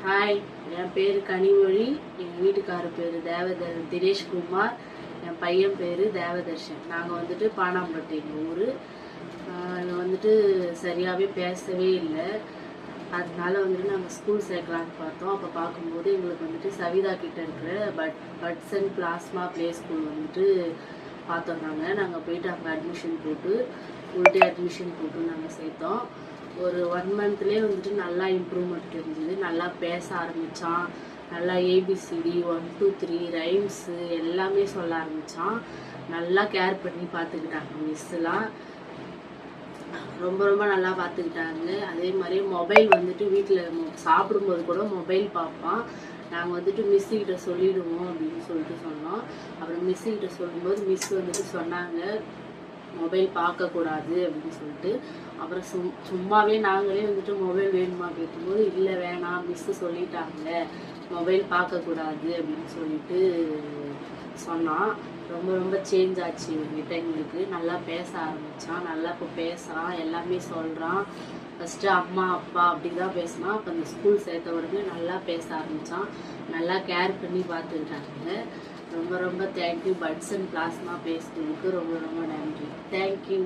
Hi, என் பேர் கனிமொழி. எங்கள் வீட்டுக்காரர் பேர் தினேஷ்குமார். என் பையன் பேர் தேவதர்ஷன். நாங்கள் வந்துட்டு பானாம்பட்டி எங்கள் ஊர். வந்துட்டு சரியாகவே பேசவே இல்லை. அதனால வந்துட்டு நாங்கள் ஸ்கூல் சேர்க்கலான்னு பார்த்தோம். அப்போ பார்க்கும்போது எங்களுக்கு வந்துட்டு சவிதா கிட்ட இருக்கிற puts and plasma play school வந்துட்டு பார்த்தோம். நாங்கள் போயிட்டு அங்கே அட்மிஷன் போட்டு நாங்கள் சேர்த்தோம். ஒரு 1 மந்த்லேயே வந்துட்டு நல்லா இம்ப்ரூவ்மெண்ட் இருந்தது. நல்லா பேச ஆரம்பித்தான். நல்லா ஏபிசிடி 1 2 3 ரைம்ஸு எல்லாமே சொல்ல ஆரம்பித்தான். நல்லா கேர் பண்ணி பார்த்துக்கிட்டாங்க மிஸ்ஸெலாம். ரொம்ப ரொம்ப நல்லா பார்த்துக்கிட்டாங்க. அதே மாதிரி மொபைல் வந்துட்டு வீட்டில் சாப்பிடும்போது கூட மொபைல் பார்ப்பான். நாங்கள் வந்துட்டு மிஸ்ஸுக்கிட்ட சொல்லிவிடுவோம் அப்படின்னு சொல்லிட்டு சொன்னோம். அப்புறம் மிஸ்ஸுக்கிட்ட சொல்லும்போது மிஸ் வந்துட்டு சொன்னாங்க மொபைல் பார்க்கக்கூடாது அப்படின்னு சொல்லிட்டு. அப்புறம் சும்மாவே நாங்களே வந்துட்டு மொபைல் வேணுமா கேட்கும்போது இல்லை வேணாம், மிஸ்ஸு சொல்லிட்டாங்க மொபைல் பார்க்கக்கூடாது அப்படின்னு சொல்லிட்டு சொன்னான். ரொம்ப ரொம்ப சேஞ்ச் ஆச்சு இவங்ககிட்ட எங்களுக்கு. நல்லா பேச ஆரம்பித்தான். நல்லா இப்போ பேசுகிறான், எல்லாமே சொல்கிறான். ஃபஸ்ட்டு அம்மா அப்பா அப்படி தான் பேசினான். அப்போ அந்த ஸ்கூல் சேர்த்த உடனே நல்லா பேச ஆரம்பித்தான். நல்லா கேர் பண்ணி பார்த்துக்கிட்டாங்க. ரொம்ப ரொம்ப thank you. Puts and plasma play ஸ்கூலுக்கு ரொம்ப ரொம்ப நன்றி. தேங்க்யூ.